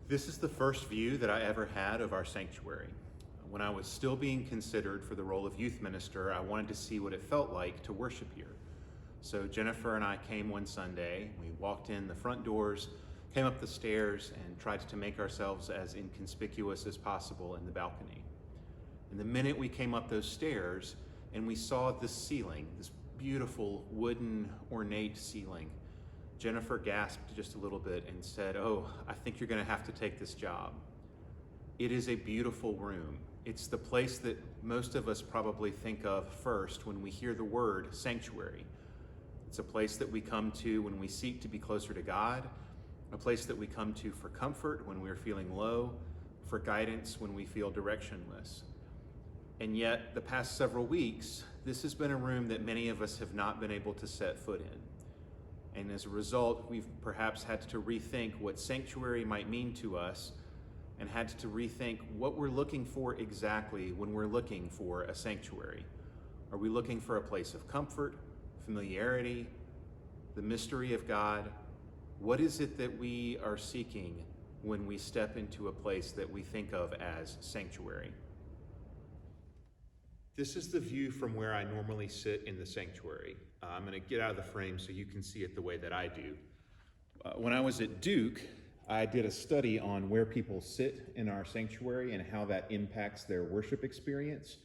This is the first view that I ever had of our sanctuary. When I was still being considered for the role of youth minister, I wanted to see what it felt like to worship here. So Jennifer and I came one Sunday. We walked in the front doors, came up the stairs, and tried to make ourselves as inconspicuous as possible in the balcony. And the minute we came up those stairs and we saw this ceiling, this beautiful wooden ornate ceiling, Jennifer gasped just a little bit and said, "Oh, I think you're going to have to take this job." It is a beautiful room. It's the place that most of us probably think of first when we hear the word sanctuary. It's a place that we come to when we seek to be closer to God, a place that we come to for comfort when we're feeling low, for guidance when we feel directionless. And yet, the past several weeks, this has been a room that many of us have not been able to set foot in. And as a result, we've perhaps had to rethink what sanctuary might mean to us and had to rethink what we're looking for exactly when we're looking for a sanctuary. Are we looking for a place of comfort, familiarity, the mystery of God? What is it that we are seeking when we step into a place that we think of as sanctuary? This is the view from where I normally sit in the sanctuary. I'm going to get out of the frame so you can see it the way that I do. When I was at Duke, I did a study on where people sit in our sanctuary and how that impacts their worship experience.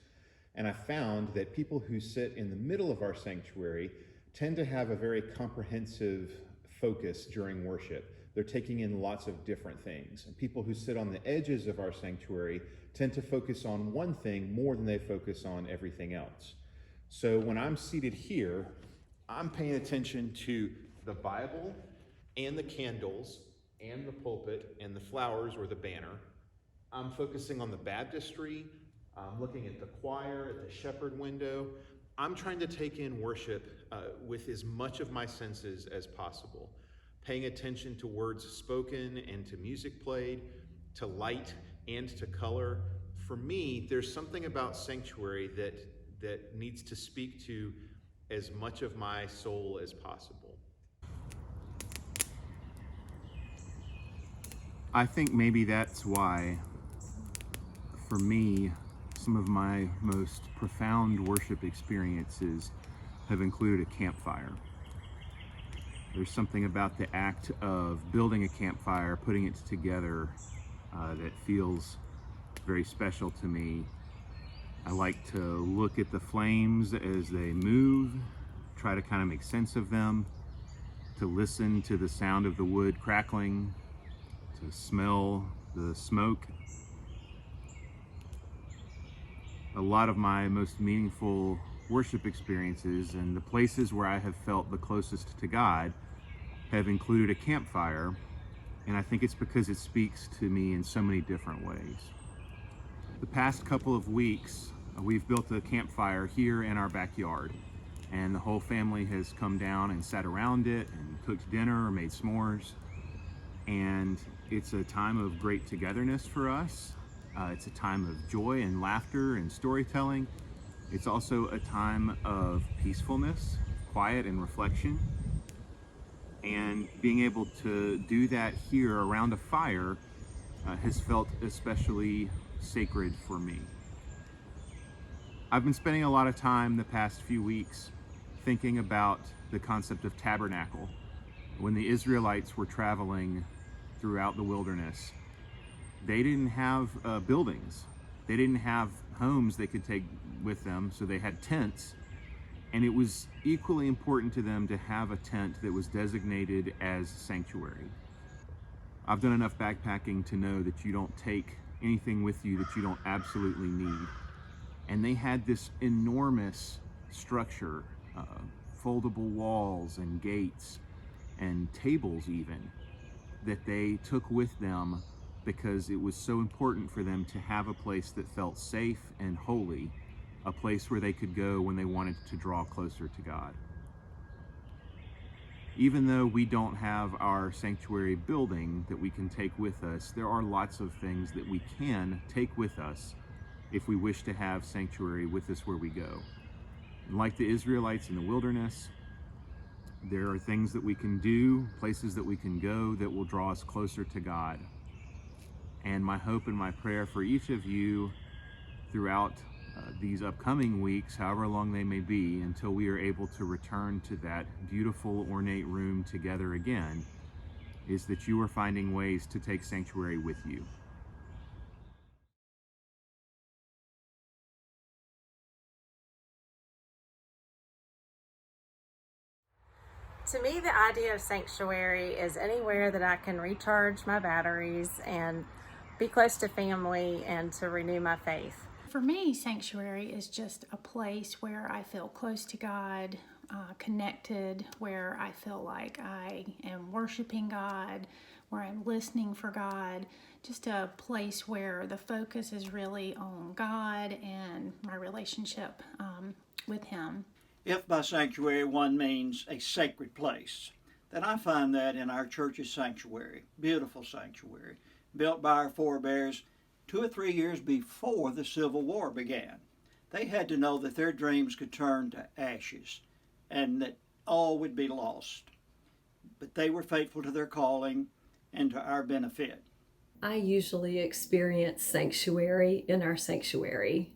And I found that people who sit in the middle of our sanctuary tend to have a very comprehensive focus during worship. They're taking in lots of different things. And people who sit on the edges of our sanctuary tend to focus on one thing more than they focus on everything else. So when I'm seated here, I'm paying attention to the Bible and the candles and the pulpit and the flowers or the banner. I'm focusing on the baptistry. I'm looking at the choir, at the shepherd window. I'm trying to take in worship with as much of my senses as possible, paying attention to words spoken and to music played, to light and to color. For me, there's something about sanctuary that needs to speak to as much of my soul as possible. I think maybe that's why, for me, some of my most profound worship experiences have included a campfire. There's something about the act of building a campfire, putting it together, that feels very special to me. I like to look at the flames as they move, try to kind of make sense of them, to listen to the sound of the wood crackling, to smell the smoke. A lot of my most meaningful worship experiences and the places where I have felt the closest to God have included a campfire, and I think it's because it speaks to me in so many different ways. The past couple of weeks, we've built a campfire here in our backyard, and the whole family has come down and sat around it and cooked dinner or made s'mores. And it's a time of great togetherness for us. It's a time of joy and laughter and storytelling. It's also a time of peacefulness, quiet and reflection. And being able to do that here around a fire has felt especially sacred for me. I've been spending a lot of time the past few weeks thinking about the concept of tabernacle. When the Israelites were traveling throughout the wilderness, they didn't have buildings. They didn't have homes they could take with them, so they had tents. And it was equally important to them to have a tent that was designated as sanctuary. I've done enough backpacking to know that you don't take anything with you that you don't absolutely need. And they had this enormous structure, foldable walls and gates and tables even, that they took with them because it was so important for them to have a place that felt safe and holy, a place where they could go when they wanted to draw closer to God. Even though we don't have our sanctuary building that we can take with us, there are lots of things that we can take with us if we wish to have sanctuary with us where we go. And like the Israelites in the wilderness, there are things that we can do, places that we can go that will draw us closer to God. And my hope and my prayer for each of you throughout these upcoming weeks, however long they may be, until we are able to return to that beautiful, ornate room together again, is that you are finding ways to take sanctuary with you. To me, the idea of sanctuary is anywhere that I can recharge my batteries and be close to family and to renew my faith. For me, sanctuary is just a place where I feel close to God, connected, where I feel like I am worshiping God, where I'm listening for God, just a place where the focus is really on God and my relationship with Him. If by sanctuary one means a sacred place, then I find that in our church's sanctuary, beautiful sanctuary, built by our forebears 2 or 3 years before the Civil War began. They had to know that their dreams could turn to ashes and that all would be lost. But they were faithful to their calling and to our benefit. I usually experience sanctuary in our sanctuary.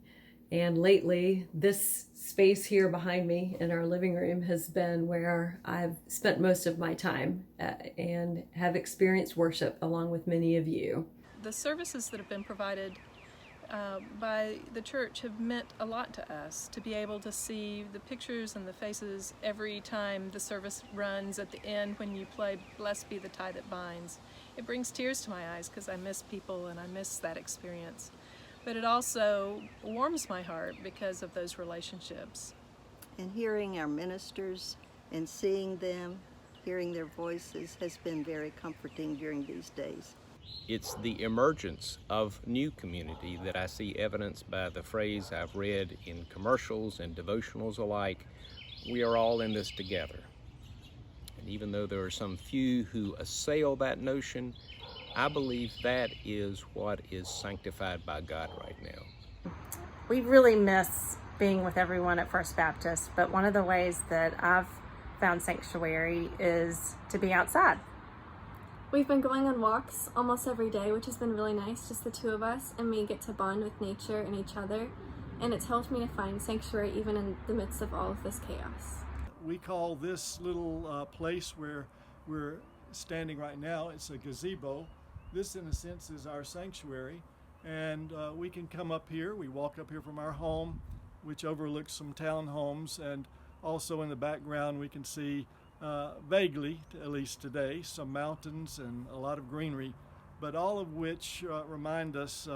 And lately, this space here behind me in our living room has been where I've spent most of my time and have experienced worship along with many of you. The services that have been provided by the church have meant a lot to us, to be able to see the pictures and the faces every time the service runs at the end when you play Blessed Be the Tie That Binds. It brings tears to my eyes because I miss people and I miss that experience. But it also warms my heart because of those relationships. And hearing our ministers and seeing them, hearing their voices has been very comforting during these days. It's the emergence of new community that I see evidenced by the phrase I've read in commercials and devotionals alike, we are all in this together. And even though there are some few who assail that notion, I believe that is what is sanctified by God right now. We really miss being with everyone at First Baptist, but one of the ways that I've found sanctuary is to be outside. We've been going on walks almost every day, which has been really nice, just the two of us, and we get to bond with nature and each other, and it's helped me to find sanctuary even in the midst of all of this chaos. We call this little place where we're standing right now, it's a gazebo. This, in a sense, is our sanctuary, and we can come up here. We walk up here from our home, which overlooks some townhomes, and also in the background we can see vaguely, at least today, some mountains and a lot of greenery, but all of which remind us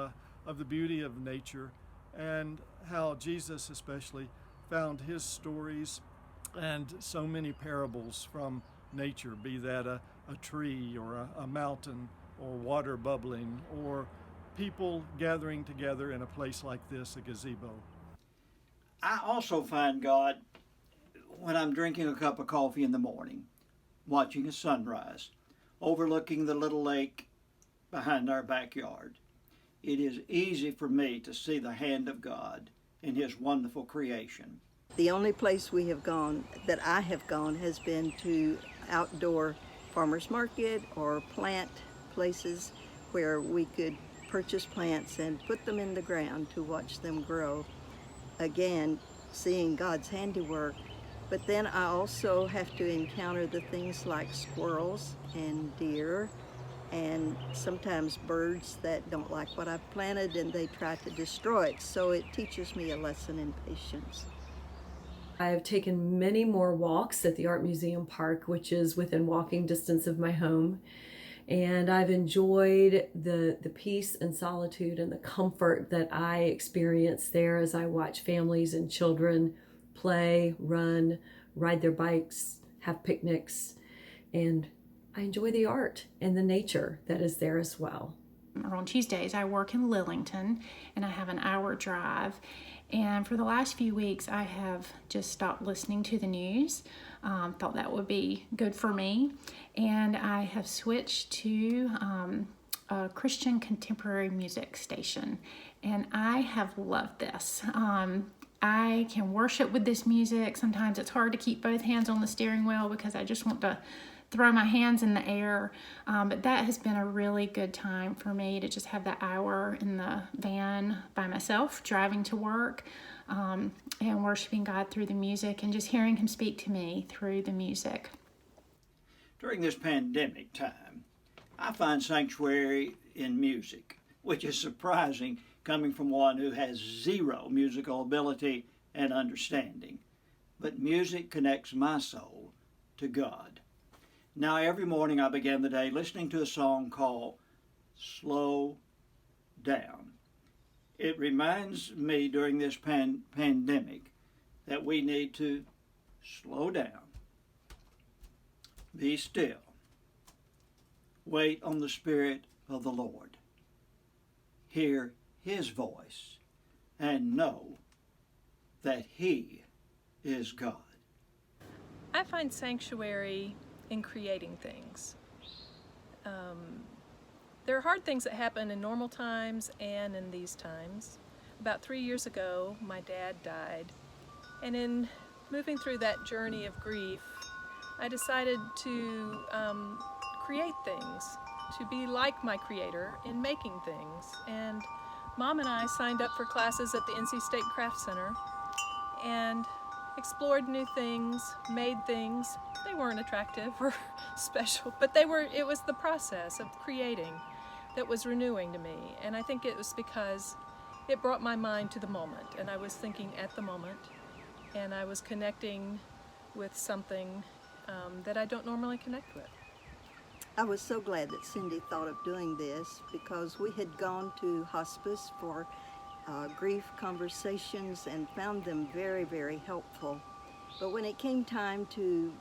of the beauty of nature and how Jesus especially found his stories and so many parables from nature, be that a tree or a mountain or water bubbling or people gathering together in a place like this, a gazebo. I also find God when I'm drinking a cup of coffee in the morning, watching a sunrise, overlooking the little lake behind our backyard. It is easy for me to see the hand of God in his wonderful creation. The only place we have gone, that I have gone, has been to outdoor farmers market or plant places where we could purchase plants and put them in the ground to watch them grow. Again, seeing God's handiwork. But then I also have to encounter the things like squirrels and deer and sometimes birds that don't like what I've planted and they try to destroy it. So it teaches me a lesson in patience. I have taken many more walks at the Art Museum Park, which is within walking distance of my home. And I've enjoyed the peace and solitude and the comfort that I experience there as I watch families and children play, run, ride their bikes, have picnics, and I enjoy the art and the nature that is there as well. On Tuesdays, I work in Lillington, and I have an hour drive. And for the last few weeks, I have just stopped listening to the news. Thought that would be good for me. And I have switched to a Christian contemporary music station. And I have loved this. I can worship with this music. Sometimes it's hard to keep both hands on the steering wheel because I just want to throw my hands in the air. But that has been a really good time for me to just have that hour in the van by myself, driving to work, and worshiping God through the music and just hearing Him speak to me through the music. During this pandemic time, I find sanctuary in music, which is surprising coming from one who has zero musical ability and understanding. But music connects my soul to God. Now every morning I begin the day listening to a song called Slow Down. It reminds me during this pandemic that we need to slow down, be still, wait on the Spirit of the Lord, hear His voice, and know that He is God. I find sanctuary in creating things. There are hard things that happen in normal times and in these times. About 3 years ago, my dad died, and in moving through that journey of grief, I decided to create things, to be like my Creator in making things. And Mom and I signed up for classes at the NC State Craft Center and explored new things, made things. They weren't attractive or special, but it was the process of creating that was renewing to me. And I think it was because it brought my mind to the moment, and I was thinking at the moment, and I was connecting with something that I don't normally connect with. I was so glad that Cindy thought of doing this because we had gone to hospice for grief conversations and found them very, very helpful. But when it came time to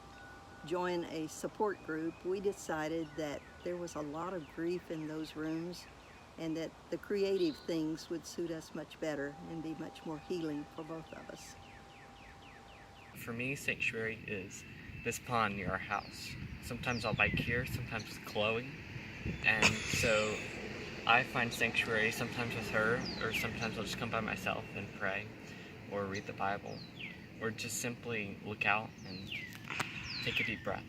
join a support group, we decided that there was a lot of grief in those rooms and that the creative things would suit us much better and be much more healing for both of us. For me, sanctuary is this pond near our house. Sometimes I'll bike here, sometimes with Chloe, and so I find sanctuary sometimes with her, or sometimes I'll just come by myself and pray, or read the Bible, or just simply look out and take a deep breath.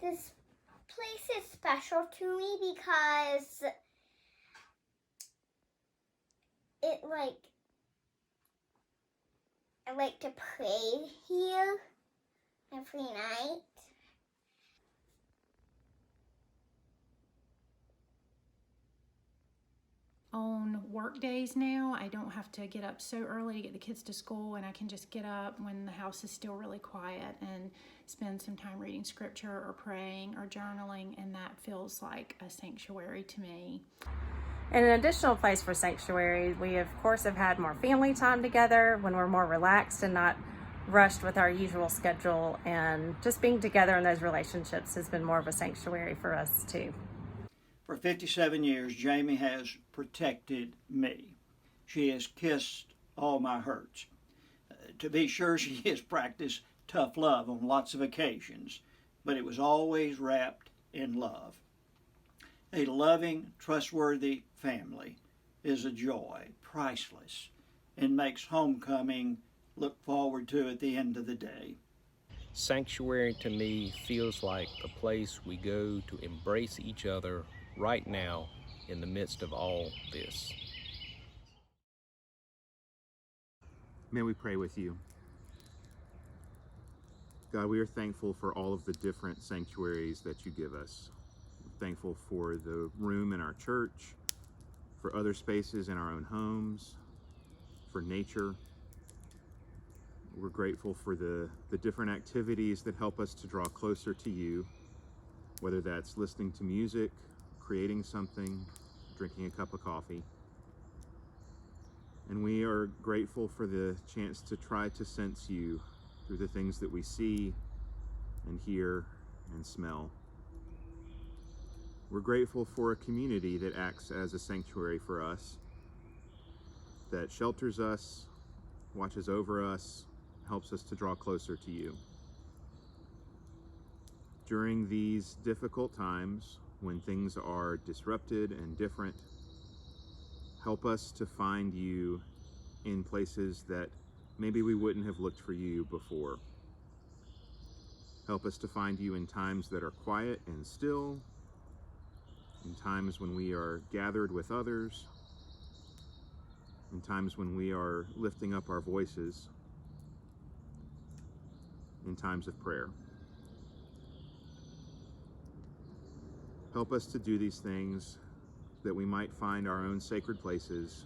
This place is special to me because I like to pray here every night. On work days now, I don't have to get up so early to get the kids to school, and I can just get up when the house is still really quiet and spend some time reading scripture or praying or journaling, and that feels like a sanctuary to me. And an additional place for sanctuary, we of course have had more family time together when we're more relaxed and not rushed with our usual schedule, and just being together in those relationships has been more of a sanctuary for us too. For 57 years, Jamie has protected me. She has kissed all my hurts. To be sure, she has practiced tough love on lots of occasions, but it was always wrapped in love. A loving, trustworthy family is a joy, priceless, and makes homecoming look forward to at the end of the day. Sanctuary to me feels like a place we go to embrace each other right now in the midst of all this. May we pray with you. God, we are thankful for all of the different sanctuaries that you give us. We're thankful for the room in our church, for other spaces in our own homes, for nature. We're grateful for the different activities that help us to draw closer to you, whether that's listening to music, creating something, drinking a cup of coffee. And we are grateful for the chance to try to sense you through the things that we see and hear and smell. We're grateful for a community that acts as a sanctuary for us, that shelters us, watches over us, helps us to draw closer to you. During these difficult times, when things are disrupted and different, help us to find you in places that maybe we wouldn't have looked for you before. Help us to find you in times that are quiet and still, in times when we are gathered with others, in times when we are lifting up our voices, in times of prayer. Help us to do these things that we might find our own sacred places,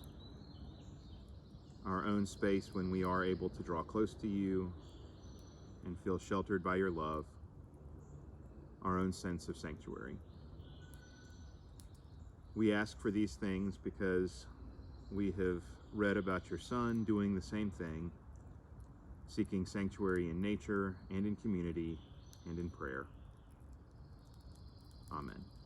our own space when we are able to draw close to you and feel sheltered by your love, our own sense of sanctuary. We ask for these things because we have read about your Son doing the same thing, seeking sanctuary in nature and in community and in prayer. Amen.